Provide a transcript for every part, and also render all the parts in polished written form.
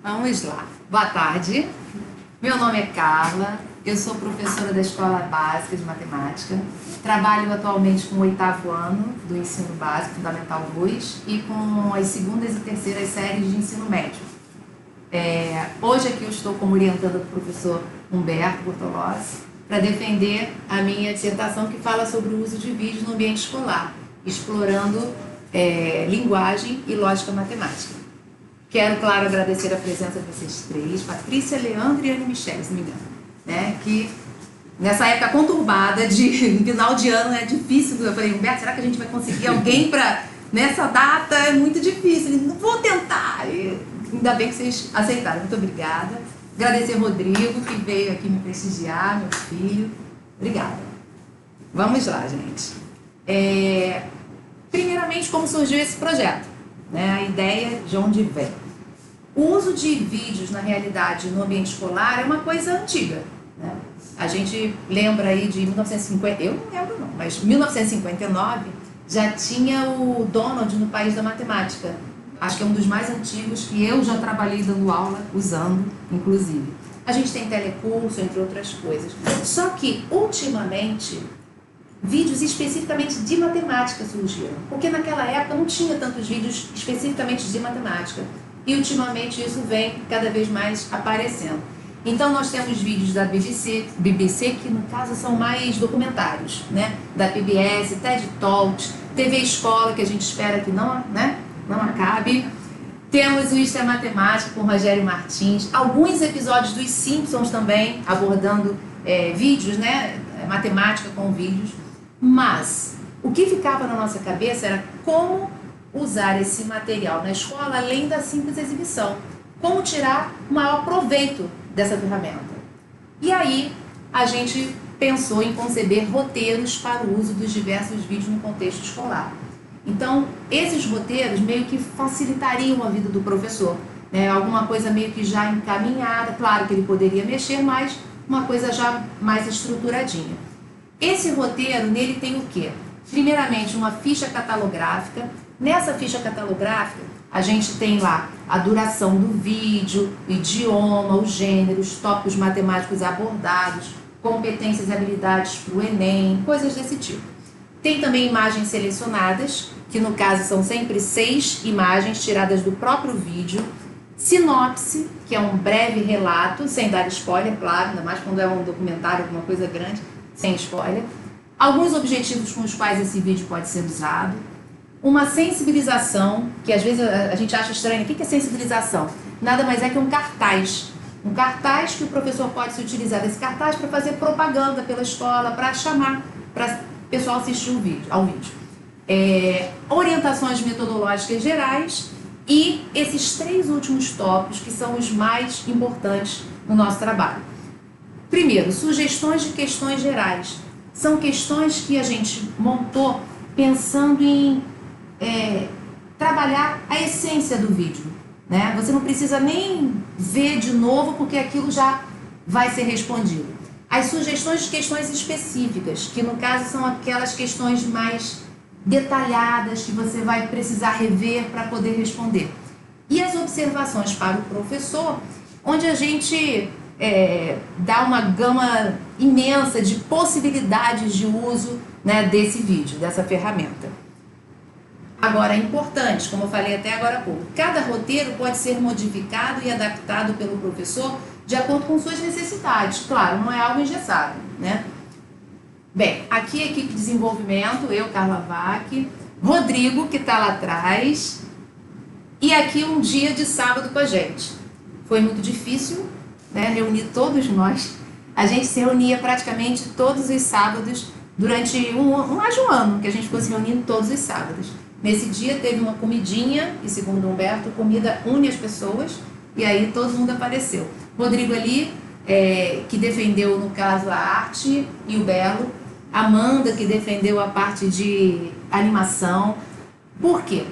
Vamos lá. Boa tarde. Meu nome é Carla, eu sou professora da Escola Básica de Matemática. Trabalho atualmente com o 8º ano do Ensino Básico, Fundamental 2, e com as segundas e terceiras séries de ensino médio. Hoje aqui eu estou como orientanda do professor Humberto Bortolossi para defender a minha dissertação que fala sobre o uso de vídeos no ambiente escolar, explorando linguagem e lógica matemática. Quero, claro, agradecer a presença de vocês três, Patrícia, Leandro e Anne Michele, se não me engano, né? Que nessa época conturbada de final de ano é difícil. Eu falei, Humberto, será que a gente vai conseguir alguém para nessa data? É muito difícil. Ele, não vou tentar. E ainda bem que vocês aceitaram. Muito obrigada. Agradecer ao Rodrigo, que veio aqui me prestigiar, meu filho. Obrigada. Vamos lá, gente. Primeiramente, como surgiu esse projeto? A ideia de onde vem. O uso de vídeos, na realidade, no ambiente escolar é uma coisa antiga, né? A gente lembra aí de 1950, eu não lembro não, mas 1959 já tinha o Donald no País da Matemática. Acho que é um dos mais antigos que eu já trabalhei dando aula, usando, inclusive. A gente tem telecurso, entre outras coisas. Só que, ultimamente, vídeos especificamente de matemática surgiram, porque naquela época não tinha tantos vídeos especificamente de matemática, e ultimamente isso vem cada vez mais aparecendo. Então nós temos vídeos da BBC, que no caso são mais documentários, né? Da PBS, TED Talks, TV Escola, que a gente espera que não acabe. Temos o Isto é Matemática com Rogério Martins, alguns episódios dos Simpsons também, abordando vídeos, né? Matemática com vídeos. Mas o que ficava na nossa cabeça era como usar esse material na escola além da simples exibição. Como tirar o maior proveito dessa ferramenta. E aí a gente pensou em conceber roteiros para o uso dos diversos vídeos no contexto escolar. Então, esses roteiros meio que facilitariam a vida do professor, né? Alguma coisa meio que já encaminhada, claro que ele poderia mexer, mas uma coisa já mais estruturadinha. Esse roteiro, nele tem o quê? Primeiramente, uma ficha catalográfica. Nessa ficha catalográfica, a gente tem lá a duração do vídeo, o idioma, o gênero, os tópicos matemáticos abordados, competências e habilidades para o Enem, coisas desse tipo. Tem também imagens selecionadas, que no caso são sempre 6 imagens tiradas do próprio vídeo. Sinopse, que é um breve relato, sem dar spoiler, claro, ainda mais quando é um documentário, alguma coisa grande, sem spoiler. Alguns objetivos com os quais esse vídeo pode ser usado. Uma sensibilização, que às vezes a gente acha estranho. O que é sensibilização? Nada mais é que um cartaz. Um cartaz que o professor pode se utilizar desse cartaz para fazer propaganda pela escola, para chamar, para o pessoal assistir ao vídeo. Orientações metodológicas gerais e esses 3 últimos tópicos que são os mais importantes no nosso trabalho. Primeiro, sugestões de questões gerais. São questões que a gente montou pensando em trabalhar a essência do vídeo, né? Você não precisa nem ver de novo, porque aquilo já vai ser respondido. As sugestões de questões específicas, que no caso são aquelas questões mais detalhadas, que você vai precisar rever para poder responder. E as observações para o professor, onde a gente dá uma gama imensa de possibilidades de uso, né, desse vídeo, dessa ferramenta. Agora, é importante, como eu falei até agora há pouco, cada roteiro pode ser modificado e adaptado pelo professor de acordo com suas necessidades. Claro, não é algo engessado, né? Bem, aqui a equipe de desenvolvimento, eu, Carla Vac, Rodrigo, que está lá atrás, e aqui um dia de sábado com a gente. Foi muito difícil, né, reunir todos nós. A gente se reunia praticamente todos os sábados durante mais de um ano, que a gente ficou se reunindo todos os sábados. Nesse dia teve uma comidinha, e segundo Humberto, comida une as pessoas, e aí todo mundo apareceu. Rodrigo ali, que defendeu, no caso, a arte e o belo. Amanda, que defendeu a parte de animação. Por quê?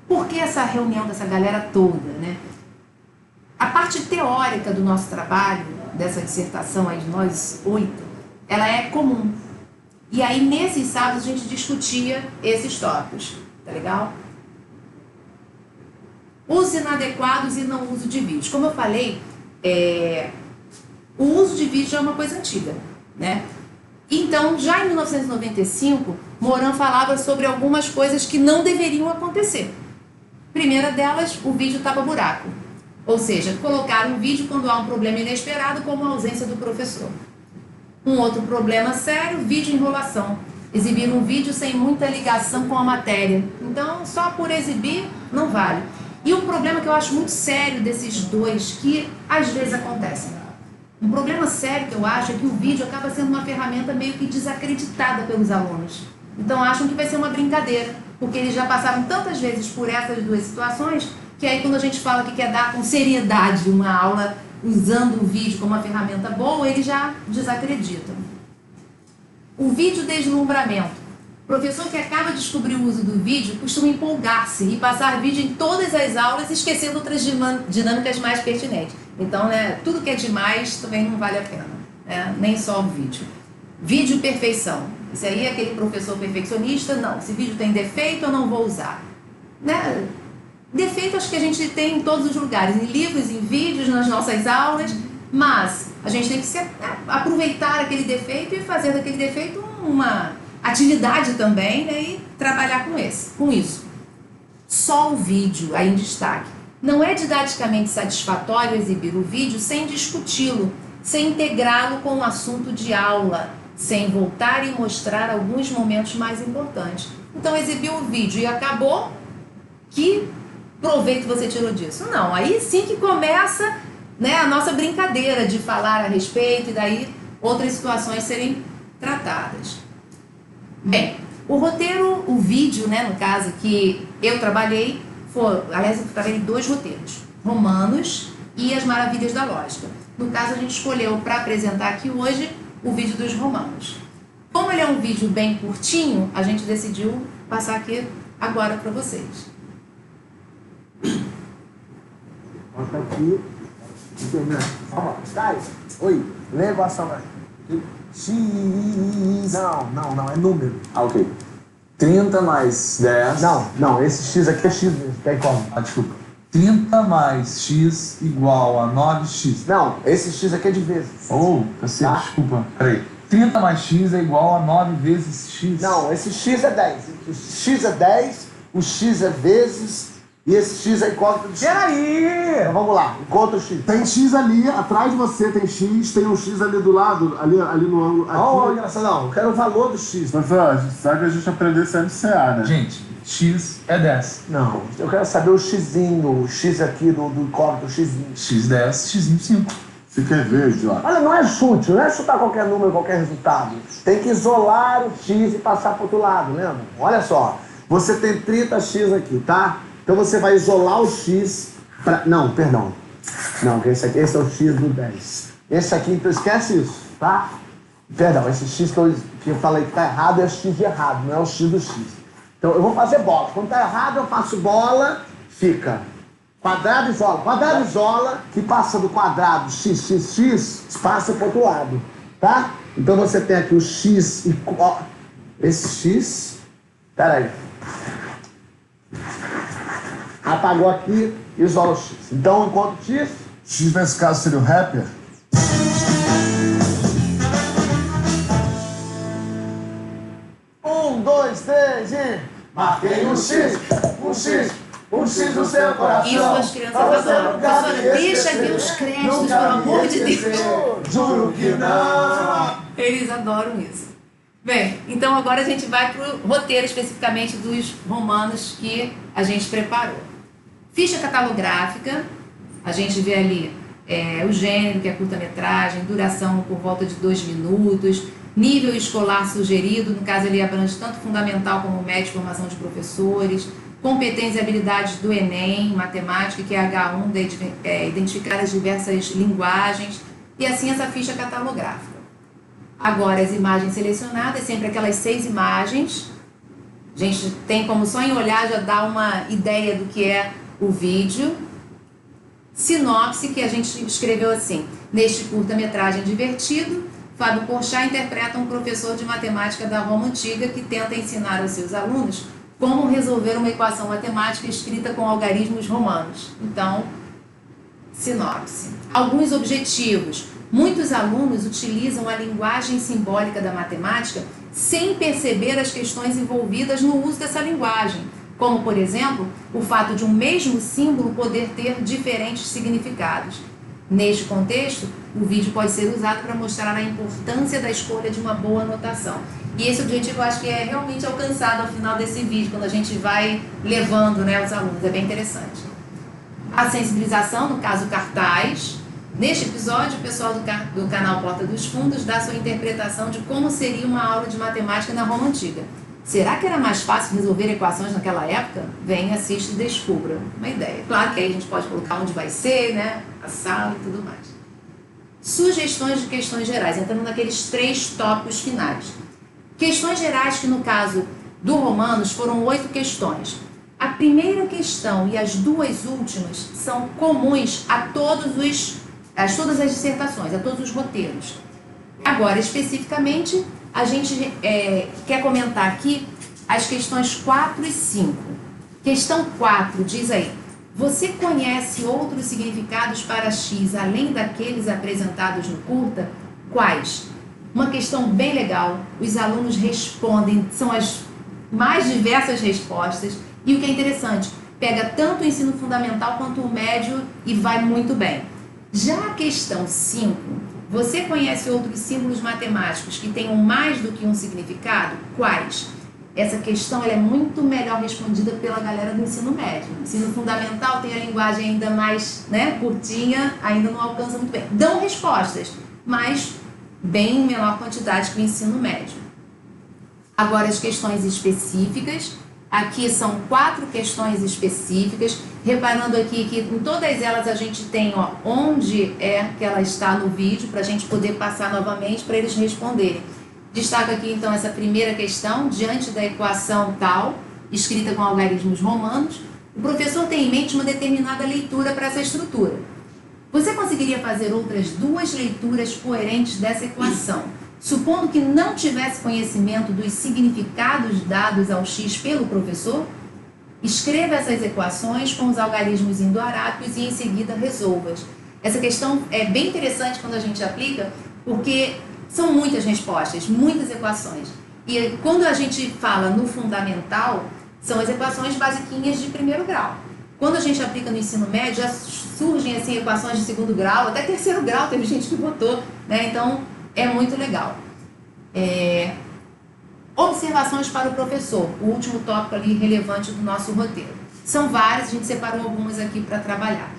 Por que essa reunião dessa galera toda, né? A parte teórica do nosso trabalho, dessa dissertação aí de nós 8, ela é comum. E aí, nesses sábados, a gente discutia esses tópicos, tá legal? Usos inadequados e não uso de vídeo. Como eu falei, o uso de vídeo é uma coisa antiga, né? Então, já em 1995, Moran falava sobre algumas coisas que não deveriam acontecer. Primeira delas, o vídeo tapa-buraco. Ou seja, colocar um vídeo quando há um problema inesperado, como a ausência do professor. Um outro problema sério, vídeo enrolação. Exibir um vídeo sem muita ligação com a matéria. Então, só por exibir, não vale. E um problema que eu acho muito sério desses dois, que às vezes acontecem. Um problema sério que eu acho é que o vídeo acaba sendo uma ferramenta meio que desacreditada pelos alunos. Então, acham que vai ser uma brincadeira, porque eles já passaram tantas vezes por essas duas situações, que aí quando a gente fala que quer dar com seriedade uma aula usando o vídeo como uma ferramenta boa, eles já desacreditam. O vídeo deslumbramento. O professor que acaba de descobrir o uso do vídeo costuma empolgar-se e passar vídeo em todas as aulas, esquecendo outras dinâmicas mais pertinentes. Então, né, tudo que é demais também não vale a pena, né? Nem só o vídeo. Vídeo perfeição. Isso aí é aquele professor perfeccionista, não, esse vídeo tem defeito, eu não vou usar. Né? Defeito acho que a gente tem em todos os lugares, em livros, em vídeos, nas nossas aulas, mas a gente tem que aproveitar aquele defeito e fazer daquele defeito uma atividade também, né, e trabalhar com isso. Só o vídeo aí em destaque. Não é didaticamente satisfatório exibir o vídeo sem discuti-lo, sem integrá-lo com o assunto de aula, sem voltar e mostrar alguns momentos mais importantes. Então, exibiu o vídeo e acabou, que proveito você tirou disso? Não, aí sim que começa, né, a nossa brincadeira de falar a respeito e daí outras situações serem tratadas. Bem, o roteiro, o vídeo, né, no caso que eu trabalhei, aliás, eu trabalhei 2 roteiros, Romanos e As Maravilhas da Lógica. No caso, a gente escolheu para apresentar aqui hoje o vídeo dos Romanos. Como ele é um vídeo bem curtinho, a gente decidiu passar aqui agora para vocês. Bota aqui. Caio, oi, levação. X. Não, é número. Ah, ok. 30 mais 10. Não, esse X aqui é X mesmo. Tem como? Ah, desculpa. 30 mais X igual a 9X. Não, esse X aqui é de vezes. Oh, tá certo, Tá. desculpa. Peraí. 30 mais X é igual a 9 vezes X. Não, esse X é 10. O X é 10, o X é vezes, e esse X é incógnito de X. Peraí! Então vamos lá, encontra o X. Tem X ali, atrás de você tem X, tem um X ali do lado, ali no ângulo. Não, Aqui. engraçado, não, eu quero o valor do X. Professor, a gente sabe que a gente aprendeu isso no CA, né? Gente, X é 10. Não, eu quero saber o Xzinho, o X aqui do incógnito, o Xzinho. X10, Xzinho 5. Você quer ver, Jó? Olha, não é chute, não é chutar qualquer número, qualquer resultado. Tem que isolar o X e passar para o outro lado, lembra? Olha só, você tem 30X aqui, tá? Então você vai isolar o X pra... Não, perdão. Não, esse é o X do 10. Esse aqui, então esquece isso, tá? Perdão, esse X que eu falei que tá errado é o X de errado, não é o X do X. Então eu vou fazer bola. Quando tá errado, eu faço bola, fica quadrado isola, que passa do quadrado x, passa para o outro lado, tá? Então você tem aqui o x e... Ó, esse x... Peraí. Apagou aqui, isola o x. Então, enquanto x... X nesse caso seria o rapper? Um, dois, três e... Marquei um x no seu coração. Isso as crianças adoram. Professora, deixa aqui os créditos, pelo amor de Deus. Juro que não. Eles adoram isso. Bem, então agora a gente vai para o roteiro especificamente dos romanos que a gente preparou. Ficha catalográfica, a gente vê ali o gênero, que é curta-metragem, duração por volta de 2 minutos, nível escolar sugerido, no caso ele abrange tanto fundamental como médio, formação de professores, competências e habilidades do Enem, matemática, que é H1, identificar as diversas linguagens, e assim essa ficha catalográfica. Agora, as imagens selecionadas, sempre aquelas 6 imagens. A gente tem como só em olhar já dá uma ideia do que é o vídeo. Sinopse, que a gente escreveu assim: neste curta-metragem divertido, Fábio Porchat interpreta um professor de matemática da Roma Antiga que tenta ensinar aos seus alunos como resolver uma equação matemática escrita com algarismos romanos. Então, sinopse. Alguns objetivos. Muitos alunos utilizam a linguagem simbólica da matemática sem perceber as questões envolvidas no uso dessa linguagem, como, por exemplo, o fato de um mesmo símbolo poder ter diferentes significados. Neste contexto, o vídeo pode ser usado para mostrar a importância da escolha de uma boa notação. E esse objetivo eu acho que é realmente alcançado ao final desse vídeo, quando a gente vai levando, né, os alunos. É bem interessante. A sensibilização, no caso cartaz. Neste episódio, o pessoal do canal Porta dos Fundos dá sua interpretação de como seria uma aula de matemática na Roma Antiga. Será que era mais fácil resolver equações naquela época? Vem, assiste e descubra. Uma ideia. Claro que aí a gente pode colocar onde vai ser, né, a sala e tudo mais. Sugestões de questões gerais, entrando naqueles 3 tópicos finais. Questões gerais que, no caso do Romanos, foram 8 questões. A primeira questão e as 2 últimas são comuns a todas as dissertações, a todos os roteiros. Agora, especificamente, a gente quer comentar aqui as questões 4 e 5. Questão 4 diz aí: você conhece outros significados para X além daqueles apresentados no curta? Quais? Uma questão bem legal, os alunos respondem, são as mais diversas respostas, e o que é interessante, pega tanto o ensino fundamental quanto o médio e vai muito bem. Já a questão 5, você conhece outros símbolos matemáticos que tenham mais do que um significado? Quais? Essa questão ela é muito melhor respondida pela galera do ensino médio. O ensino fundamental tem a linguagem ainda mais, né, curtinha, ainda não alcança muito bem. Dão respostas, mas bem em menor quantidade que o ensino médio. Agora as questões específicas. Aqui são 4 questões específicas, reparando aqui que em todas elas a gente tem, ó, onde é que ela está no vídeo, para a gente poder passar novamente para eles responderem. Destaco aqui então essa primeira questão: diante da equação tal, escrita com algarismos romanos, o professor tem em mente uma determinada leitura para essa estrutura. Você conseguiria fazer outras 2 leituras coerentes dessa equação, supondo que não tivesse conhecimento dos significados dados ao x pelo professor? Escreva essas equações com os algarismos indo-arábicos e em seguida resolva-as. Essa questão é bem interessante quando a gente aplica, porque são muitas respostas, muitas equações. E quando a gente fala no fundamental, são as equações basiquinhas de primeiro grau. Quando a gente aplica no ensino médio, já surgem assim, equações de segundo grau, até terceiro grau, teve gente que botou, né? Então, é muito legal. Observações para o professor, o último tópico ali relevante do nosso roteiro. São várias, a gente separou algumas aqui para trabalhar.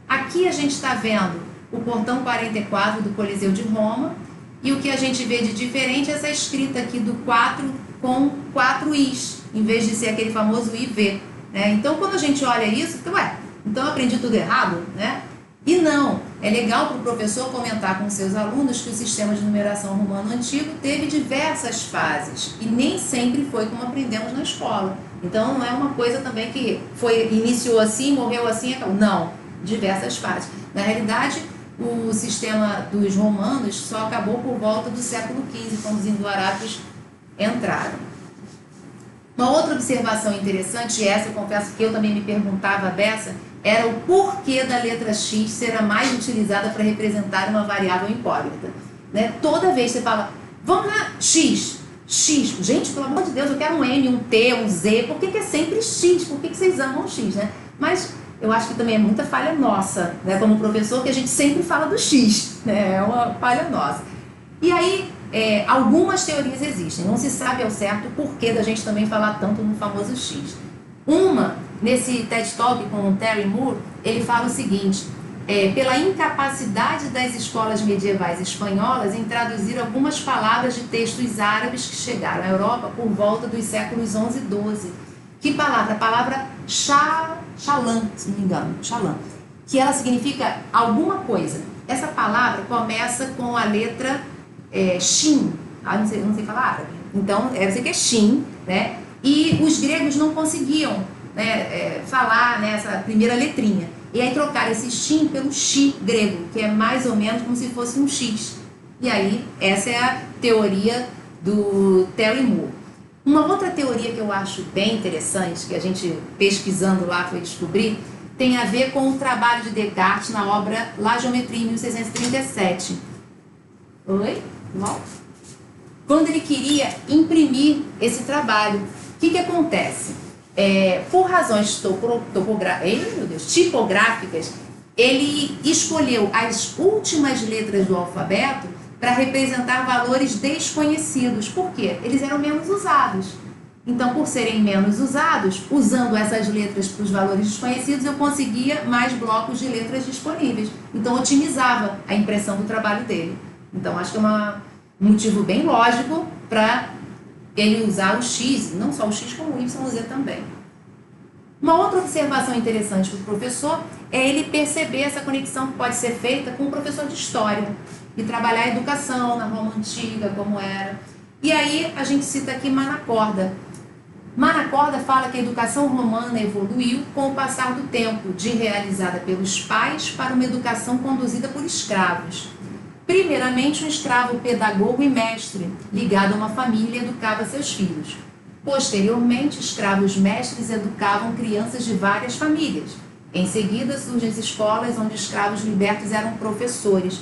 Aqui a gente está vendo o portão 44 do Coliseu de Roma, e o que a gente vê de diferente é essa escrita aqui do 4 com 4 Is, em vez de ser aquele famoso IV. Né? Então, quando a gente olha isso, fica, ué, então eu aprendi tudo errado? Né? E não, é legal para o professor comentar com seus alunos que o sistema de numeração romano antigo teve diversas fases e nem sempre foi como aprendemos na escola. Então não é uma coisa também que iniciou assim, morreu assim, acabou. Não, diversas fases. Na realidade, o sistema dos romanos só acabou por volta do século XV, quando os indo-arábios entraram. Uma outra observação interessante, e essa eu confesso que eu também me perguntava dessa, era o porquê da letra X ser a mais utilizada para representar uma variável incógnita. Né? Toda vez que você fala, vamos lá, X. Gente, pelo amor de Deus, eu quero um M, um T, um Z, por que é sempre X? Por que vocês amam X? Né? Mas eu acho que também é muita falha nossa, né? Como professor, que a gente sempre fala do X. Né? É uma falha nossa. E aí, algumas teorias existem, não se sabe ao certo o porquê da gente também falar tanto no famoso X. Nesse TED Talk com o Terry Moore, ele fala o seguinte: pela incapacidade das escolas medievais espanholas em traduzir algumas palavras de textos árabes que chegaram à Europa por volta dos séculos 11 e 12. Que palavra? A palavra Shalam, se não me engano, Shalam, que ela significa alguma coisa. Essa palavra começa com a letra Shin, não sei falar árabe, então eu sei que é Shin, né? E os gregos não conseguiam, né, falar nessa primeira letrinha, e aí trocaram esse Shin pelo Shi grego, que é mais ou menos como se fosse um X. E aí essa é a teoria do Terry Moore. Uma outra teoria que eu acho bem interessante, que a gente pesquisando lá foi descobrir, tem a ver com o trabalho de Descartes na obra La Géométrie, em 1637. Oi? Bom? Quando ele queria imprimir esse trabalho, o que acontece? Por razões tipográficas, ele escolheu as últimas letras do alfabeto para representar valores desconhecidos. Por quê? Eles eram menos usados. Então, por serem menos usados, usando essas letras para os valores desconhecidos, eu conseguia mais blocos de letras disponíveis. Então, otimizava a impressão do trabalho dele. Então, acho que é um motivo bem lógico para ele usar o X, não só o X, como o Y e o Z também. Uma outra observação interessante para o professor é ele perceber essa conexão que pode ser feita com o professor de história e trabalhar a educação na Roma Antiga, como era. E aí a gente cita aqui Manacorda. Manacorda fala que a educação romana evoluiu com o passar do tempo, de realizada pelos pais para uma educação conduzida por escravos. Primeiramente, um escravo pedagogo e mestre, ligado a uma família, educava seus filhos. Posteriormente, escravos mestres educavam crianças de várias famílias. Em seguida, surgem as escolas onde escravos libertos eram professores.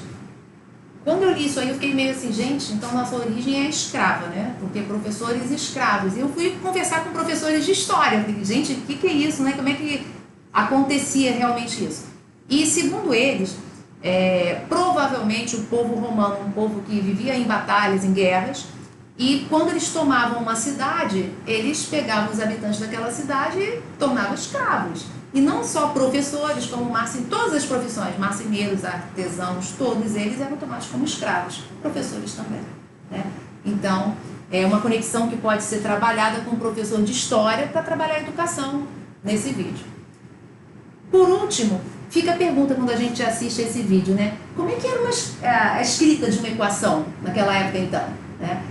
Quando eu li isso aí, eu fiquei meio assim, gente, então nossa origem é escrava, né? Porque professores escravos. E eu fui conversar com professores de história. Eu falei, gente, o que é isso, né? Como é que acontecia realmente isso? E, segundo eles, provavelmente o povo romano, um povo que vivia em batalhas, em guerras, e quando eles tomavam uma cidade, eles pegavam os habitantes daquela cidade e tornavam escravos. E não só professores, como todas as profissões, marceneiros, artesãos, todos eles eram tomados como escravos, professores também, né? Então, é uma conexão que pode ser trabalhada com o professor de história para trabalhar a educação nesse vídeo. Por último, fica a pergunta quando a gente assiste esse vídeo, né? Como é que era a escrita de uma equação naquela época então, né?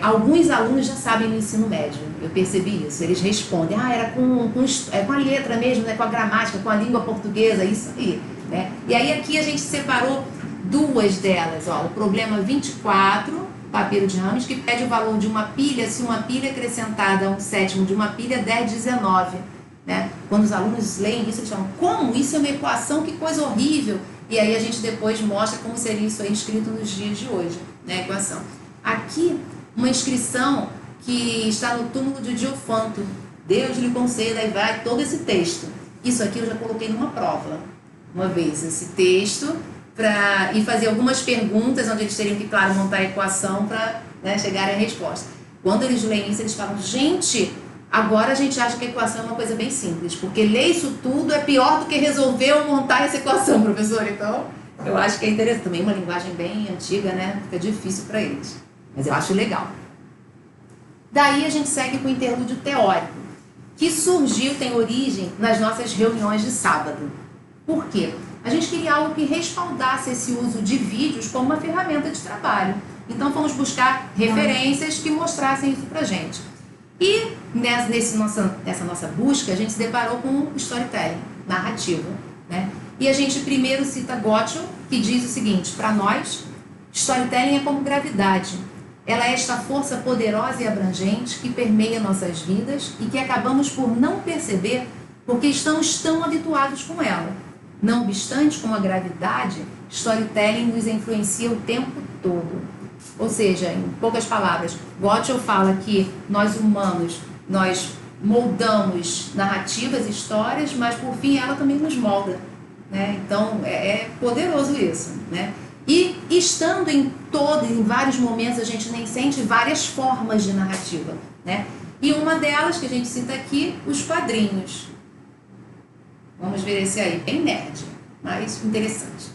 Alguns alunos já sabem no ensino médio, eu percebi isso, eles respondem, era com a letra mesmo, né, com a gramática, com a língua portuguesa, isso aí, né? E aí aqui a gente separou duas delas, ó, o problema 24, papiro de Rames, que pede o valor de uma pilha, se uma pilha acrescentada a um sétimo de uma pilha der 19, né? Quando os alunos leem isso, eles falam, como? Isso é uma equação, que coisa horrível! E aí a gente depois mostra como seria isso aí escrito nos dias de hoje, né, a equação. Aqui, uma inscrição que está no túmulo de Diofanto. Deus lhe conceda, e vai todo esse texto. Isso aqui eu já coloquei numa prova, uma vez, esse texto, e fazer algumas perguntas, onde eles teriam que, claro, montar a equação para, né, chegarem à resposta. Quando eles leem isso, eles falam, gente, agora a gente acha que a equação é uma coisa bem simples, porque ler isso tudo é pior do que resolver ou montar essa equação, professor. Então, eu acho que é interessante. Também uma linguagem bem antiga, né? Fica difícil para eles. Mas eu acho legal. Daí a gente segue com o interlúdio teórico, que surgiu, tem origem nas nossas reuniões de sábado. Por quê? A gente queria algo que respaldasse esse uso de vídeos como uma ferramenta de trabalho. Então fomos buscar referências que mostrassem isso pra gente. E nessa nossa busca, a gente se deparou com o storytelling, narrativo, né? E a gente primeiro cita Gottschall, que diz o seguinte, para nós, storytelling é como gravidade. Ela é esta força poderosa e abrangente que permeia nossas vidas e que acabamos por não perceber porque estamos tão habituados com ela. Não obstante, com a gravidade, storytelling nos influencia o tempo todo. Ou seja, em poucas palavras, Gottschall fala que nós humanos, nós moldamos narrativas, histórias, mas por fim ela também nos molda, né? Então é poderoso isso, né? E estando em vários momentos, a gente nem sente várias formas de narrativa, né? E uma delas, que a gente cita aqui, os quadrinhos. Vamos ver esse aí, bem nerd, mas interessante.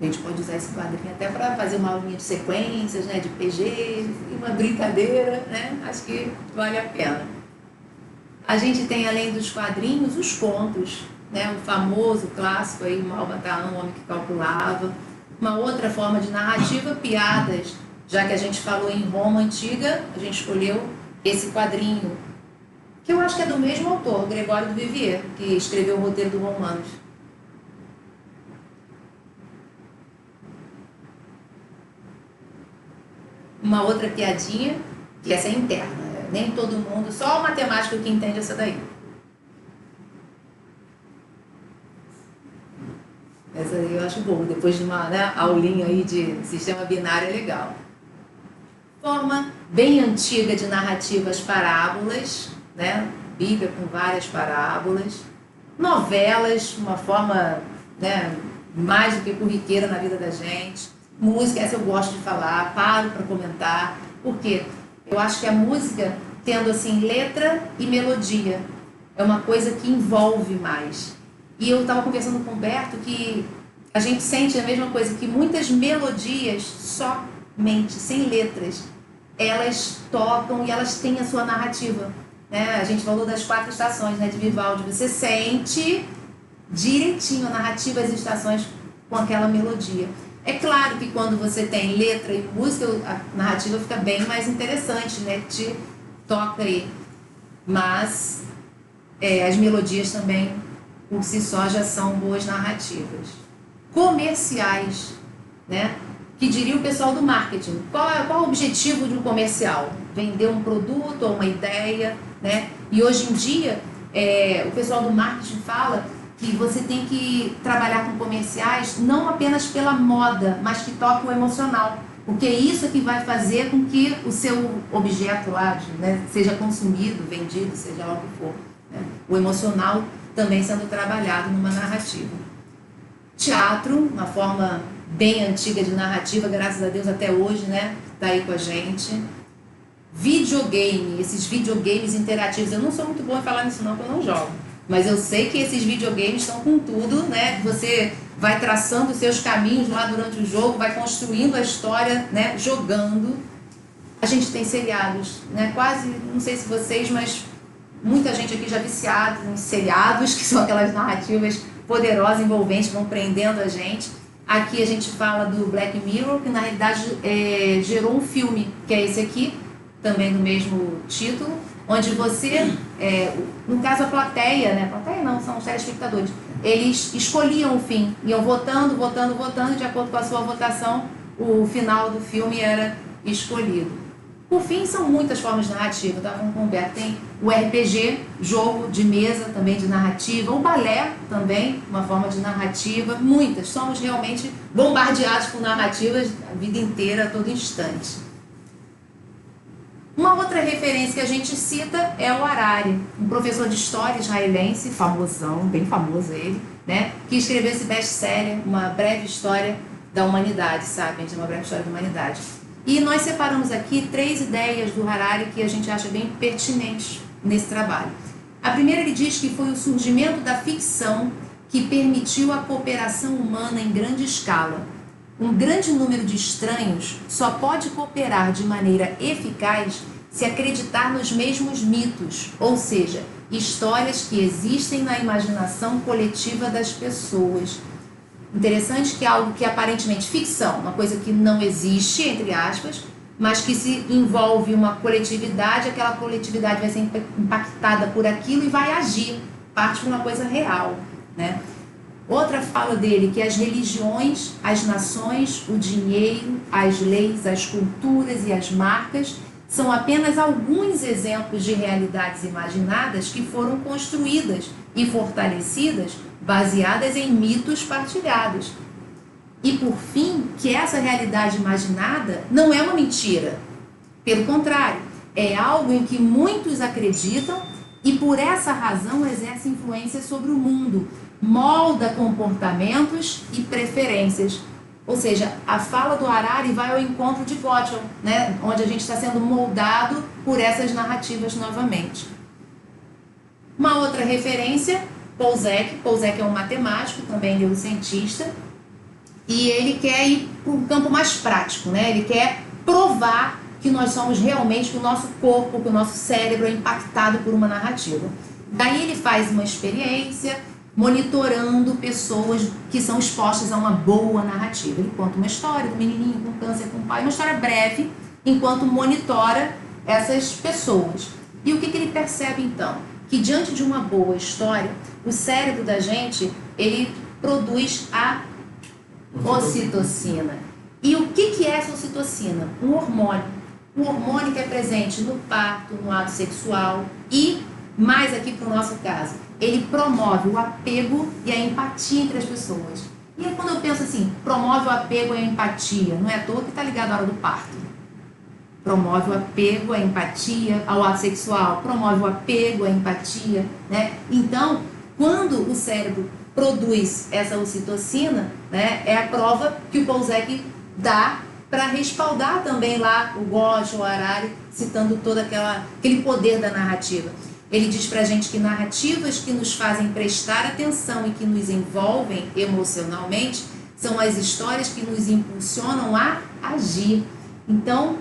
A gente pode usar esse quadrinho até para fazer uma aulinha de sequências, né, de PG, uma brincadeira, né? Acho que vale a pena. A gente tem, além dos quadrinhos, os contos, né? O famoso clássico aí, Malbataan, o homem que calculava. Uma outra forma de narrativa, piadas. Já que a gente falou em Roma Antiga, a gente escolheu esse quadrinho, que eu acho que é do mesmo autor, Gregório do Vivier, que escreveu o roteiro do Romanos. uma outra piadinha, que essa é interna, né? Nem todo mundo, só o matemático que entende essa daí. Essa aí eu acho boa, depois de uma, né, aulinha aí de sistema binário é legal. Forma bem antiga de narrativas parábolas, né? Bíblia com várias parábolas. Novelas, uma forma, né, mais do que corriqueira na vida da gente. Música, essa eu gosto de falar, paro para comentar. Por quê? Eu acho que a música, tendo assim letra e melodia, é uma coisa que envolve mais. E eu estava conversando com o Humberto que a gente sente a mesma coisa, que muitas melodias, somente, sem letras, elas tocam e elas têm a sua narrativa. Né? A gente falou das 4 estações, né, de Vivaldi. Você sente direitinho a narrativa das estações com aquela melodia. É claro que quando você tem letra e música, a narrativa fica bem mais interessante, né? Te toca aí. Mas as melodias também, por si só, já são boas narrativas. Comerciais, né? Que diria o pessoal do marketing. Qual o objetivo de um comercial? Vender um produto ou uma ideia, né? E hoje em dia, o pessoal do marketing fala que você tem que trabalhar com comerciais não apenas pela moda, mas que toque o emocional. Porque isso é que vai fazer com que o seu objeto lá, né, seja consumido, vendido, seja lá o que for. Né? O emocional também sendo trabalhado numa narrativa. Teatro, uma forma bem antiga de narrativa, graças a Deus até hoje, né? Tá aí com a gente. Videogame, esses videogames interativos. Eu não sou muito boa em falar nisso não, porque eu não jogo. Mas eu sei que esses videogames estão com tudo, né? Você vai traçando os seus caminhos lá durante o jogo, vai construindo a história, né? Jogando. A gente tem seriados, né? Quase, não sei se vocês, mas muita gente aqui já viciada em seriados, que são aquelas narrativas poderosas, envolventes, que vão prendendo a gente. Aqui a gente fala do Black Mirror, que na realidade gerou um filme, que é esse aqui, também do mesmo título, onde você, no caso a plateia, né? Plateia não, são os telespectadores. Eles escolhiam o fim, iam votando, e de acordo com a sua votação, o final do filme era escolhido. Por fim, são muitas formas de narrativa. Eu estava com o Humberto, tem o RPG, jogo de mesa também de narrativa, o balé também, uma forma de narrativa, muitas. Somos realmente bombardeados por narrativas a vida inteira, a todo instante. Uma outra referência que a gente cita é o Harari, um professor de história israelense, famosão, bem famoso ele, né, que escreveu esse best-seller, Uma Breve História da Humanidade, sabe? Uma Breve História da Humanidade. E nós separamos aqui 3 ideias do Harari que a gente acha bem pertinentes nesse trabalho. A primeira, ele diz que foi o surgimento da ficção que permitiu a cooperação humana em grande escala. Um grande número de estranhos só pode cooperar de maneira eficaz se acreditar nos mesmos mitos, ou seja, histórias que existem na imaginação coletiva das pessoas. Interessante que é algo que é aparentemente ficção, uma coisa que não existe, entre aspas, mas que se envolve uma coletividade, aquela coletividade vai ser impactada por aquilo e vai agir, parte de uma coisa real, né? Outra fala dele, que as religiões, as nações, o dinheiro, as leis, as culturas e as marcas são apenas alguns exemplos de realidades imaginadas que foram construídas e fortalecidas baseadas em mitos partilhados. E por fim, que essa realidade imaginada não é uma mentira. Pelo contrário, é algo em que muitos acreditam e por essa razão exerce influência sobre o mundo, molda comportamentos e preferências. Ou seja, a fala do Harari vai ao encontro de Gottschall, né? Onde a gente está sendo moldado por essas narrativas novamente. Uma outra referência, Paulsek. Paulsek é um matemático, também neurocientista, e ele quer ir para um campo mais prático, né? Ele quer provar que nós somos realmente, que o nosso corpo, que o nosso cérebro é impactado por uma narrativa. Daí ele faz uma experiência monitorando pessoas que são expostas a uma boa narrativa. Ele conta uma história do menininho com câncer com o pai, uma história breve, enquanto monitora essas pessoas. E o que ele percebe então? Que diante de uma boa história, o cérebro da gente, ele produz a ocitocina. E o que é essa ocitocina? Um hormônio. o hormônio que é presente no parto, no ato sexual e, mais aqui para o nosso caso, ele promove o apego e a empatia entre as pessoas. E aí, quando eu penso assim, promove o apego e a empatia, não é à toa que está ligado à hora do parto. Promove o apego, a empatia ao ato sexual, promove o apego, a empatia, né? Então, quando o cérebro produz essa ocitocina, né, é a prova que o Polzek dá para respaldar também lá o Gottschall, o Harari, citando todo aquele poder da narrativa. Ele diz para a gente que narrativas que nos fazem prestar atenção e que nos envolvem emocionalmente são as histórias que nos impulsionam a agir. Então,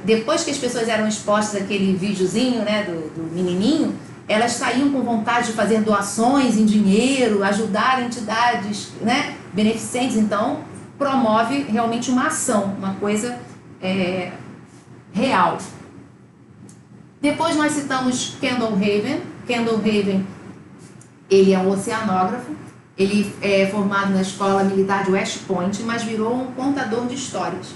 depois que as pessoas eram expostas àquele videozinho, né, do menininho, elas saíam com vontade de fazer doações em dinheiro, ajudar entidades, né, beneficentes. Então, promove realmente uma ação, uma coisa real. Depois nós citamos Kendall Haven. Kendall Haven, ele é um oceanógrafo, ele é formado na Escola Militar de West Point, mas virou um contador de histórias.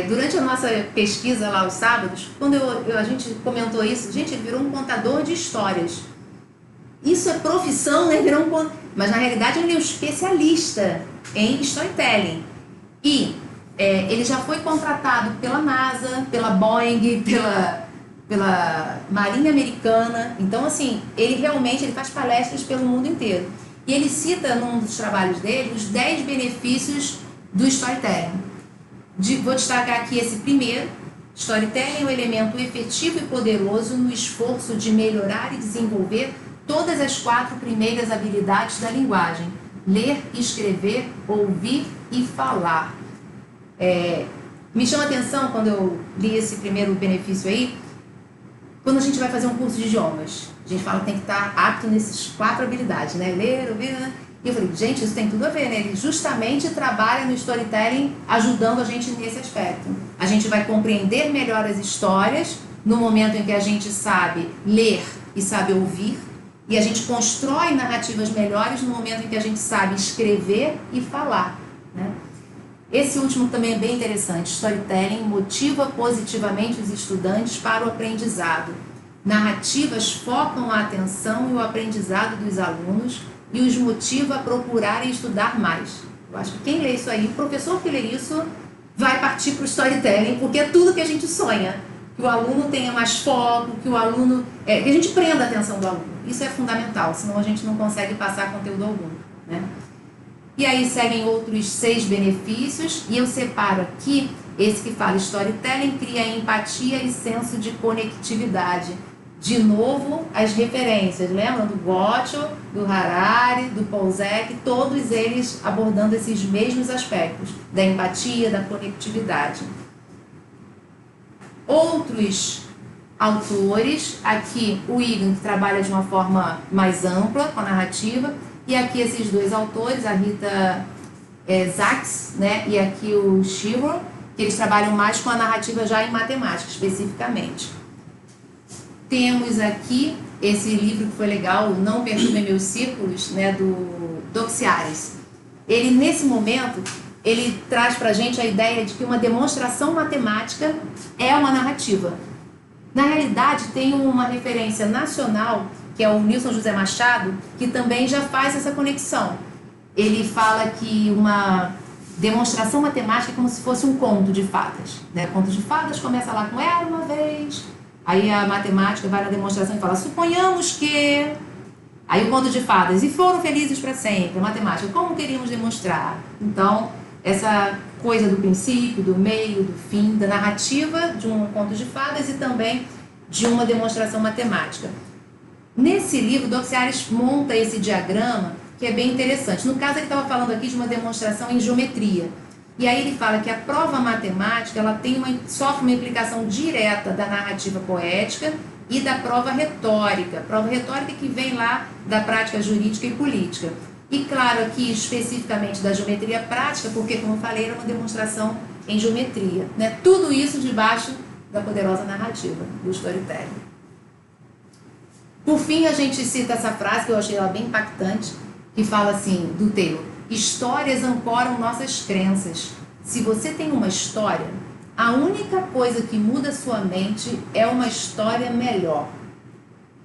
Durante a nossa pesquisa lá aos sábados, quando a gente comentou isso, gente, ele virou um contador de histórias. Isso é profissão, né? Mas na realidade ele é um especialista em storytelling. E ele já foi contratado pela NASA, pela Boeing, pela Marinha Americana. Então, assim, ele faz palestras pelo mundo inteiro. E ele cita num dos trabalhos dele os 10 benefícios do storytelling. Vou destacar aqui esse primeiro. Storytelling é um elemento efetivo e poderoso no esforço de melhorar e desenvolver todas as 4 primeiras habilidades da linguagem: ler, escrever, ouvir e falar. Me chama a atenção, quando eu li esse primeiro benefício aí, quando a gente vai fazer um curso de idiomas, a gente fala que tem que estar apto nessas 4 habilidades, né? Ler, ouvir, né? E eu falei, gente, isso tem tudo a ver, né? Ele justamente trabalha no storytelling ajudando a gente nesse aspecto. A gente vai compreender melhor as histórias no momento em que a gente sabe ler e sabe ouvir, e a gente constrói narrativas melhores no momento em que a gente sabe escrever e falar, né? Esse último também é bem interessante. Storytelling motiva positivamente os estudantes para o aprendizado. Narrativas focam a atenção e o aprendizado dos alunos e os motiva a procurarem estudar mais. Eu acho que quem lê isso aí, o professor que lê isso, vai partir para o storytelling, porque é tudo que a gente sonha. Que o aluno tenha mais foco, que o aluno... que a gente prenda a atenção do aluno. Isso é fundamental, senão a gente não consegue passar conteúdo algum, né? E aí seguem outros 6 benefícios, e eu separo aqui esse que fala: storytelling cria empatia e senso de conectividade. De novo, as referências, lembram do Gottschall, do Harari, do Polzek, todos eles abordando esses mesmos aspectos, da empatia, da conectividade. Outros autores, aqui o Egan, que trabalha de uma forma mais ampla com a narrativa, e aqui esses 2 autores, a Rita Sachs, né, e aqui o Shivor, que eles trabalham mais com a narrativa já em matemática, especificamente. Temos aqui esse livro que foi legal, Não Perturbem Meus Círculos, né, do Doxiares. Ele, nesse momento, ele traz para a gente a ideia de que uma demonstração matemática é uma narrativa. Na realidade, tem uma referência nacional, que é o Nilson José Machado, que também já faz essa conexão. Ele fala que uma demonstração matemática é como se fosse um conto de fadas, né? Conto de fadas começa lá com "era uma vez", aí a matemática vai na demonstração e fala "suponhamos que..." Aí o conto de fadas, "e foram felizes para sempre." A matemática, "como queríamos demonstrar?" Então, essa coisa do princípio, do meio, do fim, da narrativa de um conto de fadas e também de uma demonstração matemática. Nesse livro, Doxiares monta esse diagrama, que é bem interessante. No caso, ele estava falando aqui de uma demonstração em geometria. E aí ele fala que a prova matemática ela sofre uma implicação direta da narrativa poética e da prova retórica. Prova retórica que vem lá da prática jurídica e política. E claro, aqui especificamente da geometria prática, porque, como eu falei, era uma demonstração em geometria, né? Tudo isso debaixo da poderosa narrativa do storytelling. Por fim, a gente cita essa frase, que eu achei ela bem impactante, que fala assim, do Taylor: "Histórias ancoram nossas crenças. Se você tem uma história, A única coisa que muda a sua mente é uma história melhor.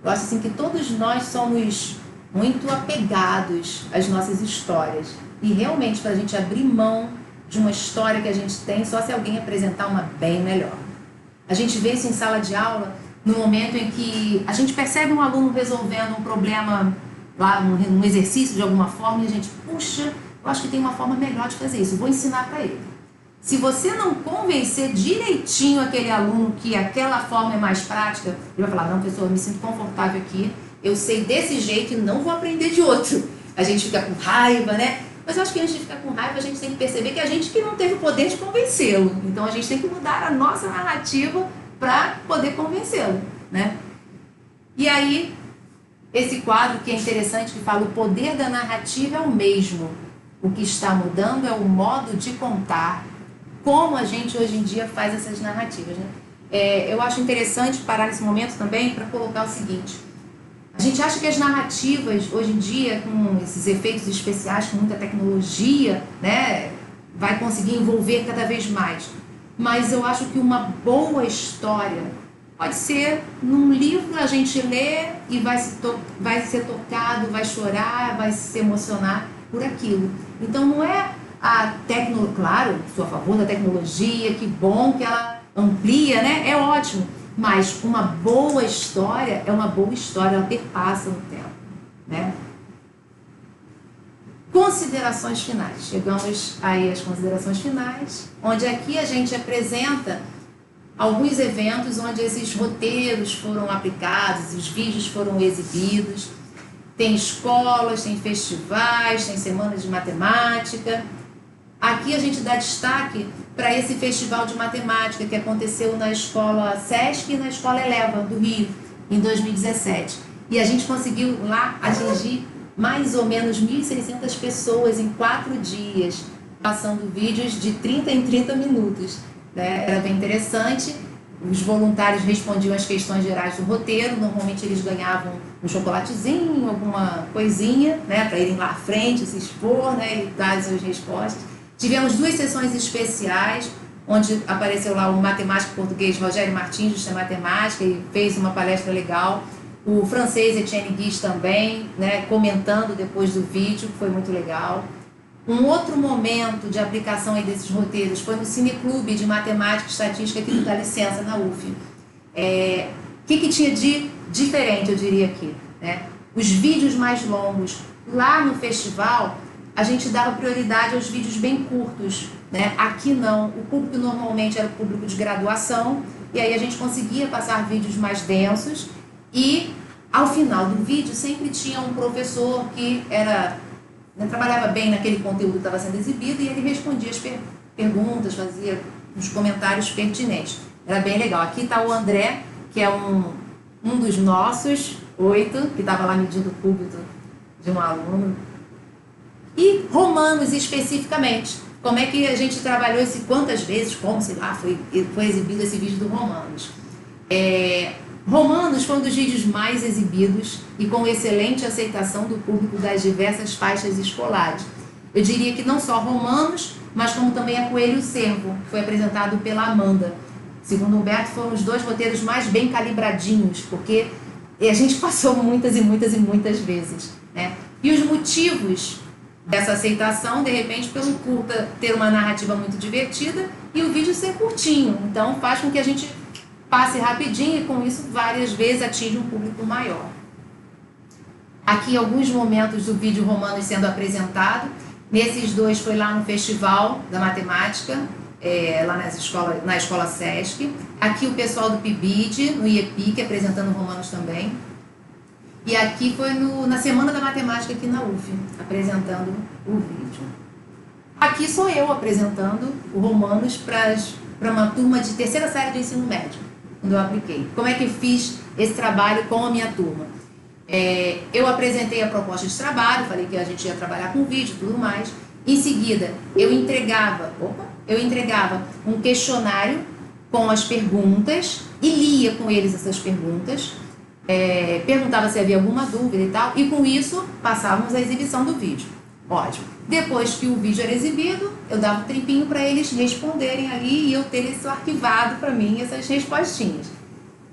Eu acho assim que todos nós somos muito apegados às nossas histórias. E realmente, para a gente abrir mão de uma história que a gente tem, só se alguém apresentar uma bem melhor. A gente vê isso em sala de aula, no momento em que a gente percebe um aluno resolvendo um problema, lá, um exercício de alguma forma, e a gente, puxa, eu acho que tem uma forma melhor de fazer isso, vou ensinar para ele. Se você não convencer direitinho aquele aluno que aquela forma é mais prática, ele vai falar, não, professor, eu me sinto confortável aqui, eu sei desse jeito e não vou aprender de outro. A gente fica com raiva, né? Mas eu acho que antes de ficar com raiva, a gente tem que perceber que a gente que não teve o poder de convencê-lo. Então a gente tem que mudar a nossa narrativa para poder convencê-lo, né? E aí, esse quadro que é interessante, que fala o poder da narrativa é o mesmo. O que está mudando é o modo de contar, como a gente hoje em dia faz essas narrativas, né? Eu acho interessante parar nesse momento também para colocar o seguinte. A gente acha que as narrativas, hoje em dia, com esses efeitos especiais, com muita tecnologia, né, vai conseguir envolver cada vez mais. Mas eu acho que uma boa história pode ser num livro a gente lê e vai ser tocado, vai chorar, vai se emocionar por aquilo. Então não é a tecnologia, claro, sou a favor da tecnologia, que bom que ela amplia, né? É ótimo. Mas uma boa história é uma boa história, ela perpassa no tempo, né? Considerações finais. Chegamos aí às considerações finais, onde aqui a gente apresenta alguns eventos onde esses roteiros foram aplicados, os vídeos foram exibidos. Tem escolas, tem festivais, tem semanas de matemática. Aqui a gente dá destaque para esse festival de matemática que aconteceu na Escola Sesc e na Escola Eleva do Rio, em 2017. E a gente conseguiu lá atingir mais ou menos 1.600 pessoas em 4 dias, passando vídeos de 30 em 30 minutos. Né? Era bem interessante. Os voluntários respondiam as questões gerais do roteiro, normalmente eles ganhavam um chocolatezinho, alguma coisinha, né, para irem lá à frente, se expor, né, e dar as suas respostas. Tivemos 2 sessões especiais, onde apareceu lá o matemático português Rogério Martins, do Sistema Matemática, e fez uma palestra legal. O francês Etienne Guiche também, né, comentando depois do vídeo, que foi muito legal. Um outro momento de aplicação aí desses roteiros foi no Cineclube de Matemática e Estatística aqui do Dá Licença, na UF. O que tinha de diferente, eu diria aqui? Né? Os vídeos mais longos. Lá no festival, a gente dava prioridade aos vídeos bem curtos. Né? Aqui não. O público normalmente era o público de graduação, e aí a gente conseguia passar vídeos mais densos, e ao final do vídeo sempre tinha um professor que trabalhava bem naquele conteúdo que estava sendo exibido, e ele respondia as perguntas, fazia os comentários pertinentes. Era bem legal. Aqui está o André, que é um dos nossos 8, que estava lá medindo o cúbito de um aluno. E Romanos especificamente. Como é que a gente trabalhou isso, quantas vezes, como, sei lá, foi exibido esse vídeo do Romanos. Romanos foi um dos vídeos mais exibidos e com excelente aceitação do público das diversas faixas escolares. Eu diria que não só Romanos, mas como também a Coelho Cervo, que foi apresentado pela Amanda. Segundo Humberto, foram os 2 roteiros mais bem calibradinhos, porque a gente passou muitas e muitas e muitas vezes. Né? E os motivos dessa aceitação, de repente, pelo curta ter uma narrativa muito divertida e o vídeo ser curtinho. Então, faz com que a gente passe rapidinho e, com isso, várias vezes atinge um público maior. Aqui, alguns momentos do vídeo Romanos sendo apresentado. Nesses 2 foi lá no Festival da Matemática, lá na Escola Sesc. Aqui o pessoal do PIBID, no IEPIC, apresentando Romanos também. E aqui foi na Semana da Matemática aqui na UF, apresentando o vídeo. Aqui sou eu apresentando o Romanos para uma turma de 3ª série de ensino médio, quando eu apliquei. Como é que eu fiz esse trabalho com a minha turma? Eu apresentei a proposta de trabalho, falei que a gente ia trabalhar com vídeo e tudo mais. Em seguida, eu entregava um questionário com as perguntas e lia com eles essas perguntas. Perguntava se havia alguma dúvida e tal, e com isso passávamos a exibição do vídeo. Ótimo. Depois que o vídeo era exibido, eu dava um tempinho para eles responderem ali e eu ter isso arquivado para mim, essas respostinhas.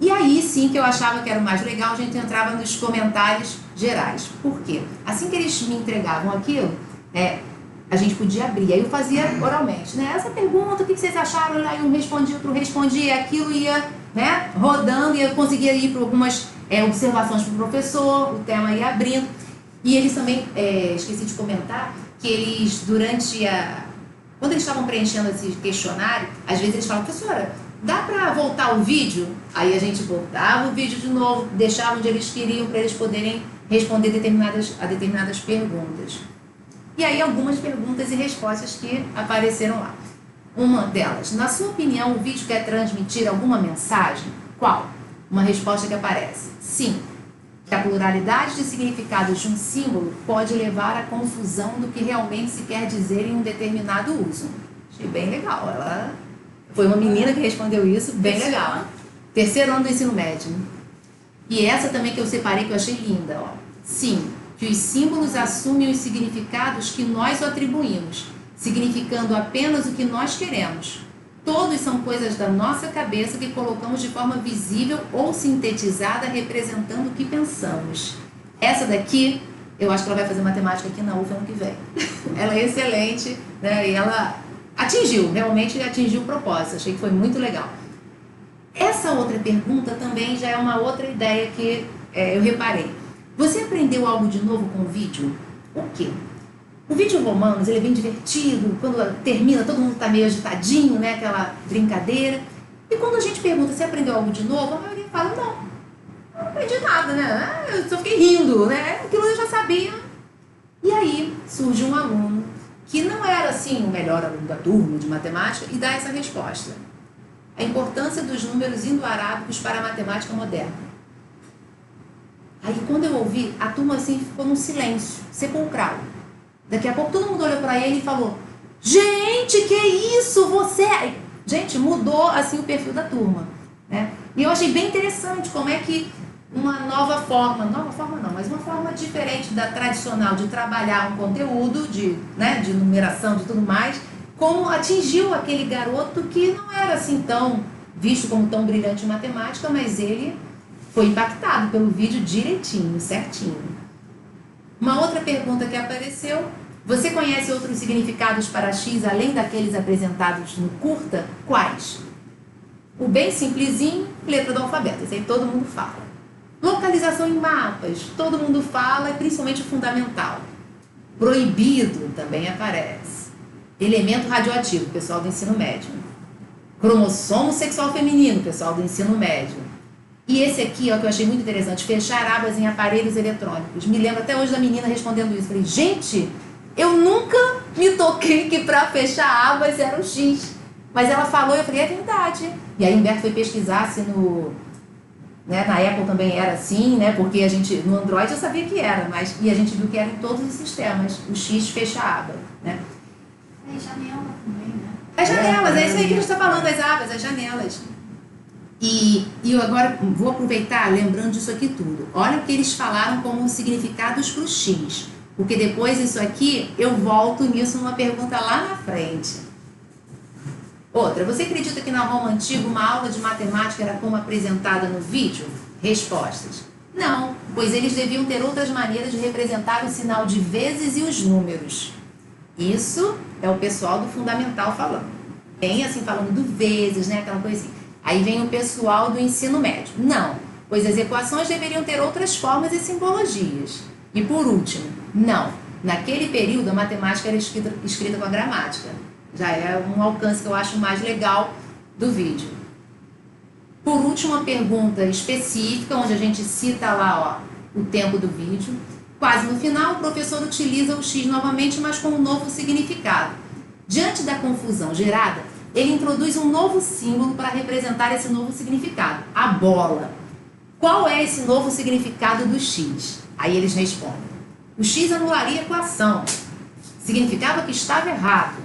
E aí sim que eu achava que era o mais legal, a gente entrava nos comentários gerais. Por quê? Assim que eles me entregavam aquilo, a gente podia abrir. Aí eu fazia oralmente, né? Essa pergunta, o que vocês acharam? Aí um respondia, outro respondia, aquilo ia, né, rodando e eu conseguia ir para algumas observações para o professor, o tema ia abrindo. E eles também, esqueci de comentar, que eles, quando eles estavam preenchendo esse questionário, às vezes eles falam, professora, dá para voltar o vídeo? Aí a gente voltava o vídeo de novo, deixava onde eles queriam para eles poderem responder a determinadas perguntas. E aí algumas perguntas e respostas que apareceram lá. Uma delas, na sua opinião, o vídeo quer transmitir alguma mensagem? Qual? Uma resposta que aparece. Sim. Que a pluralidade de significados de um símbolo pode levar à confusão do que realmente se quer dizer em um determinado uso. Achei bem legal. Ela foi uma menina que respondeu isso, bem legal. Terceiro ano do ensino médio. E essa também que eu separei, que eu achei linda. Ó. Sim, que os símbolos assumem os significados que nós atribuímos, significando apenas o que nós queremos. Todos são coisas da nossa cabeça que colocamos de forma visível ou sintetizada, representando o que pensamos. Essa daqui, eu acho que ela vai fazer matemática aqui na UF ano que vem. Ela é excelente, né? E ela realmente atingiu o propósito. Achei que foi muito legal. Essa outra pergunta também já é uma outra ideia que eu reparei. Você aprendeu algo de novo com o vídeo? O quê? O vídeo Romanos, ele é bem divertido, quando termina todo mundo está meio agitadinho, né, aquela brincadeira. E quando a gente pergunta se aprendeu algo de novo, a maioria fala, não aprendi nada, né, eu só fiquei rindo, né, aquilo eu já sabia. E aí surge um aluno que não era assim o melhor aluno da turma de matemática e dá essa resposta. A importância dos números indo-arábicos para a matemática moderna. Aí quando eu ouvi, a turma assim ficou num silêncio sepulcral. Daqui a pouco todo mundo olhou para ele e falou, gente, que isso, você... Gente, mudou assim o perfil da turma, né? E eu achei bem interessante como é que uma nova forma não, mas uma forma diferente da tradicional de trabalhar um conteúdo, de numeração, de tudo mais, como atingiu aquele garoto que não era assim tão visto como tão brilhante em matemática, mas ele foi impactado pelo vídeo direitinho, certinho. Uma outra pergunta que apareceu, você conhece outros significados para X além daqueles apresentados no curta? Quais? O bem simplesinho, letra do alfabeto, esse aí todo mundo fala. Localização em mapas, todo mundo fala, principalmente o fundamental. Proibido também aparece. Elemento radioativo, pessoal do ensino médio. Cromossomo sexual feminino, pessoal do ensino médio. E esse aqui, ó, que eu achei muito interessante, fechar abas em aparelhos eletrônicos. Me lembro até hoje da menina respondendo isso. Falei, gente, eu nunca me toquei que para fechar abas era o X. Mas ela falou e eu falei, é verdade. E aí Humberto foi pesquisar se na Apple também era assim, né? Porque no Android eu sabia que era, e a gente viu que era em todos os sistemas. O X fecha a aba, né? É janela também, né? As janelas, é isso aí que a gente está falando, as abas, as janelas. E eu agora vou aproveitar lembrando disso aqui tudo. Olha o que eles falaram como significados para o X. Porque depois isso aqui, eu volto nisso numa pergunta lá na frente. Outra, você acredita que na Roma Antiga uma aula de matemática era como apresentada no vídeo? Respostas. Não, pois eles deviam ter outras maneiras de representar o sinal de vezes e os números. Isso é o pessoal do fundamental falando. Bem assim, falando do vezes, né? Aquela coisa assim. Aí vem o pessoal do ensino médio. Não, pois as equações deveriam ter outras formas e simbologias. E por último, não. Naquele período a matemática era escrita com a gramática. Já é um alcance que eu acho mais legal do vídeo. Por último, uma pergunta específica, onde a gente cita lá o tempo do vídeo. Quase no final, o professor utiliza o X novamente, mas com um novo significado. Diante da confusão gerada, ele introduz um novo símbolo para representar esse novo significado, a bola. Qual é esse novo significado do X? Aí eles respondem. O X anularia a equação. Significava que estava errado.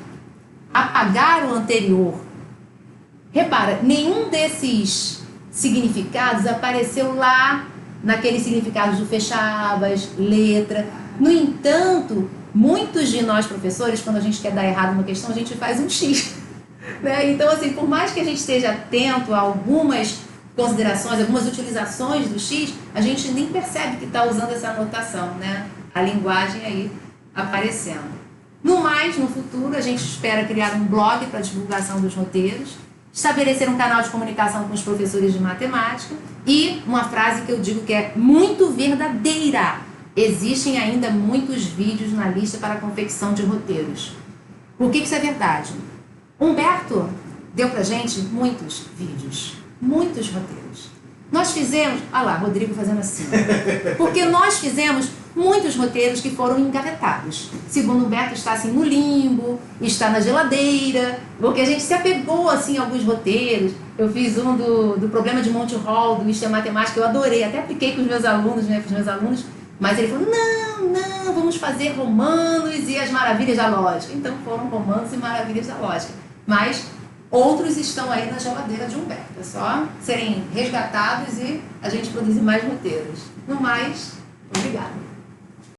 Apagar o anterior. Repara, nenhum desses significados apareceu lá naqueles significados do fecha-abas, letra. No entanto, Muitos de nós, professores, quando a gente quer dar errado uma questão, a gente faz um X. Né? Então, assim, por mais que a gente esteja atento a algumas considerações, algumas utilizações do X, a gente nem percebe que está usando essa anotação, né? A linguagem aí aparecendo. No mais, no futuro, a gente espera criar um blog para divulgação dos roteiros, estabelecer um canal de comunicação com os professores de matemática e uma frase que eu digo que é muito verdadeira. Existem ainda muitos vídeos na lista para a confecção de roteiros. Por que isso é verdade? Humberto deu pra gente muitos vídeos, muitos roteiros. Nós fizemos, olha lá, Rodrigo fazendo assim, porque nós fizemos muitos roteiros que foram engavetados. Segundo Humberto, está assim no limbo, está na geladeira, porque a gente se apegou assim a alguns roteiros. Eu fiz um do problema de Monty Hall, do Isto é Matemática, eu adorei, até apliquei com os meus alunos, né, mas ele falou, não, vamos fazer Romanos e as Maravilhas da Lógica. Então foram Romanos e Maravilhas da Lógica. Mas outros estão aí na geladeira de Humberto. É só serem resgatados e a gente produzir mais roteiros. No mais, obrigada.